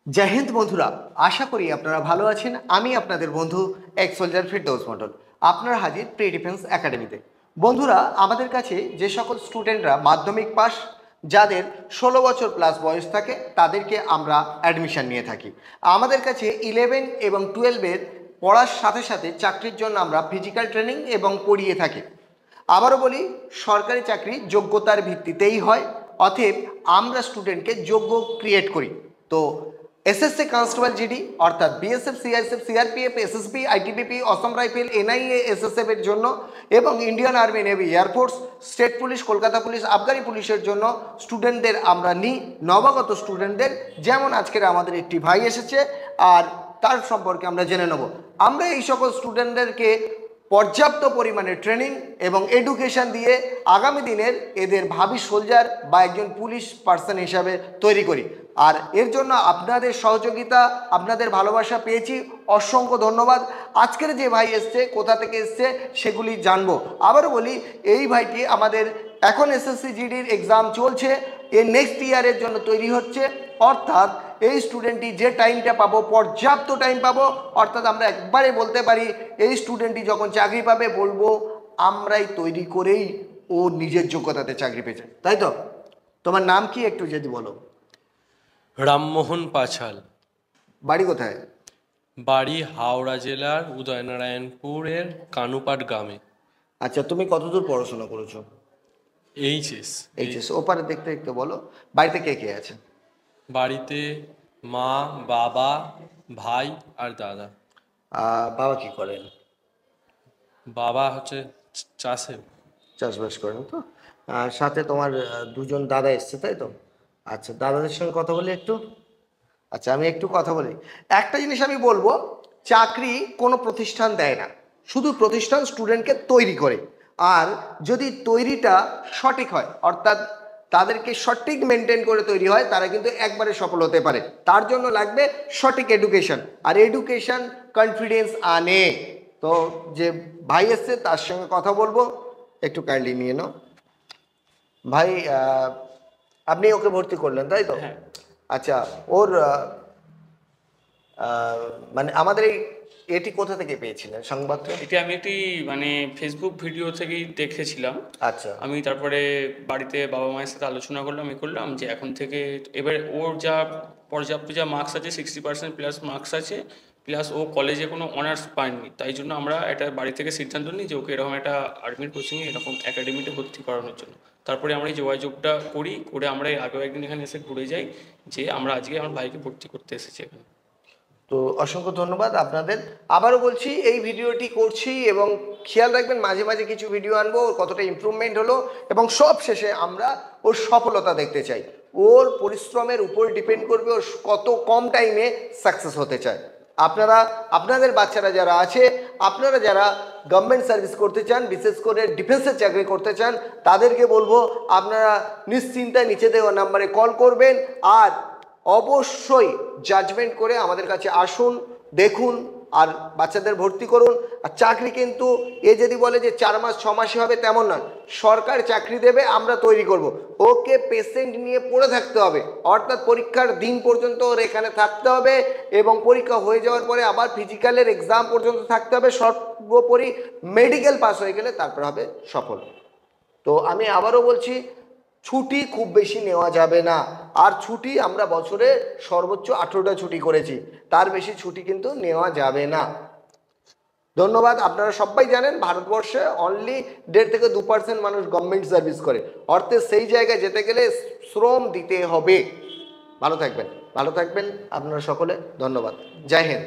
জয় হিন্দ বন্ধুরা, আশা করি আপনারা ভালো আছেন। আমি আপনাদের বন্ধু এক্স সোলজার ফিরদৌস মন্ডল, আপনার হাজির প্রি ডিফেন্স একাডেমিতে। বন্ধুরা, আমাদের কাছে যে সকল স্টুডেন্টরা মাধ্যমিক পাস, যাদের 16 বছর প্লাস বয়স থাকে, তাদেরকে আমরা অ্যাডমিশন নিয়ে থাকি। আমাদের কাছে 11 এবং 12-এর পড়ার সাথে সাথে চাকরির জন্য আমরা ফিজিক্যাল ট্রেনিং এবং পড়িয়ে থাকি। আবারও বলি, সরকারি চাকরি যোগ্যতার ভিত্তিতেই হয়, অতএব আমরা স্টুডেন্টকে যোগ্য ক্রিয়েট করি। তো এসএসসি কনস্টেবল জিডি অর্থাৎ BSF, CISF, CRPF, SSB, ITBP, Assam rifle, NIA, SSF এর জন্য এবং Indian army, navy, airforce, state police, Kolkata police, আবগারি পুলিশের জন্য স্টুডেন্টদের আমরা নিই। নবাগত স্টুডেন্টদের, যেমন আজকের আমাদের একটি ভাই এসেছে, আর তার সম্পর্কে আমরা জেনে নেব। আমরা এই সকল স্টুডেন্টদেরকে পর্যাপ্ত পরিমাণে ট্রেনিং এবং এডুকেশন দিয়ে আগামী দিনের এদের ভাবি সোলজার বা একজন পুলিশ পার্সন হিসাবে তৈরি করি। আর এর জন্য আপনাদের সহযোগিতা, আপনাদের ভালোবাসা পেয়েছি, অসংখ্য ধন্যবাদ। আজকের যে ভাই এসছে, কোথা থেকে এসছে সেগুলি জানবো। আবারও বলি, এই ভাইটি আমাদের এখন এসএসসি জিডির এক্সাম চলছে, এর নেক্সট ইয়ারের জন্য তৈরি হচ্ছে। অর্থাৎ এই স্টুডেন্টটি যে টাইমটা পাবো, পর্যাপ্ত টাইম পাবো, অর্থাৎ আমরা একবারে বলতে পারি এই স্টুডেন্টটি যখন চাকরি পাবে বলবো আমরাই তৈরি করেই ও নিজের যোগ্যতাতে চাকরি পেয়েছে। তাই তো? তোমার নাম কি একটু যদি বলো। রামমোহন পাছাল। বাড়ি কোথায়? বাড়ি হাওড়া জেলার উদয়নারায়ণপুরের কানুপাট গ্রামে। আচ্ছা, তুমি কতদূর পড়াশোনা করেছো? এইচএস। ওপারে দেখতে দেখতে বলো, বাড়িতে কে কে আছে? বাড়িতে মা, বাবা, ভাই আর দাদা। বাবা কি করেন? বাবা হচ্ছে চাষবাস করেন তো। সাথে তোমার দুজন দাদা এসছে, তাই তো? আচ্ছা, দাদাদের সঙ্গে কথা বলি একটু। আচ্ছা, আমি একটু কথা বলি। একটা জিনিস আমি বলবো, চাকরি কোনো প্রতিষ্ঠান দেয় না, শুধু প্রতিষ্ঠান স্টুডেন্টকে তৈরি করে। আর যদি তৈরিটা সঠিক হয়, অর্থাৎ তাদেরকে সঠিক মেনটেন করে তৈরি হয়, তারা কিন্তু একবারে সফল হতে পারে। তার জন্য লাগবে সঠিক এডুকেশন, আর এডুকেশন কনফিডেন্স আনে। তো যে ভাই এসছে তার সঙ্গে কথা বলবো, একটু কাইন্ডলি নিয়ে নাও। ভাই, আপনি ওকে ভর্তি করলেন, তাই তো? হ্যাঁ। আচ্ছা, ওর মানে আমাদের এটি কোথা থেকে পেয়েছিলেন সংবাদটা? এটা আমি একটি ফেসবুক ভিডিও থেকেই দেখেছিলাম। আচ্ছা। আমি তারপরে বাড়িতে বাবা মায়ের সাথে আলোচনা করলাম যে এখন থেকে এবার ওর যা পর্যাপ্ত যা মার্কস আছে, 60% প্লাস মার্কস আছে, প্লাস ও কলেজে কোনো অনার্স পায়নি, তাই জন্য আমরা একটা বাড়ি থেকে সিদ্ধান্ত নিই যে ওকে এরকম একটা আর্মির কোচিংয়ে এরকম একাডেমিতে ভর্তি করানোর জন্য। তারপরে আমরা এই যোগাযোগটা করে আমরা আগেও একদিন এখানে এসে ঘুরে যাই, যে আমরা আজকে আমার ভাইকে ভর্তি করতে এসেছি এখানে। তো অসংখ্য ধন্যবাদ আপনাদের। আবারও বলছি, এই ভিডিওটি করছি এবং খেয়াল রাখবেন মাঝে মাঝে কিছু ভিডিও আনবো, ওর কতটা ইমপ্রুভমেন্ট হলো, এবং সব শেষে আমরা ওর সফলতা দেখতে চাই। ওর পরিশ্রমের উপর ডিপেন্ড করবে ও কত কম টাইমে সাকসেস হতে চায়। আপনারা, আপনাদের বাচ্চারা যারা আছে, আপনারা যারা গভর্নমেন্ট সার্ভিস করতে চান, বিশেষ করে ডিফেন্সের চাকরি করতে চান, তাদেরকে বলবো আপনারা নিশ্চিন্তায় নিচে দেওয়া নাম্বারে কল করবেন, আর অবশ্যই জাজমেন্ট করে আমাদের কাছে আসুন, দেখুন, আর বাচ্চাদের ভর্তি করুন। আর চাকরি কিন্তু এ যদি বলে যে 4 মাস 6 মাসে হবে, তেমন নয়। সরকার চাকরি দেবে, আমরা তৈরি করব। ওকে পেশেন্ট নিয়ে পড়ে থাকতে হবে, অর্থাৎ পরীক্ষার দিন পর্যন্ত ওর এখানে থাকতে হবে, এবং পরীক্ষা হয়ে যাওয়ার পরে আবার ফিজিক্যালের এক্সাম পর্যন্ত থাকতে হবে। সর্বোপরি মেডিকেল পাস হয়ে গেলে তারপর হবে সফল। তো আমি আবারও বলছি, ছুটি খুব বেশি নেওয়া যাবে না। আর ছুটি আমরা বছরে সর্বোচ্চ 18টা ছুটি করেছি, তার বেশি ছুটি কিন্তু নেওয়া যাবে না। ধন্যবাদ। আপনারা সবাই জানেন ভারতবর্ষে অনলি 1.5 থেকে 2% মানুষ গভর্নমেন্ট সার্ভিস করে, অর্থে সেই জায়গায় যেতে গেলে শ্রম দিতে হবে। ভালো থাকবেন, ভালো থাকবেন আপনারা সকলে। ধন্যবাদ। জয় হিন্দ।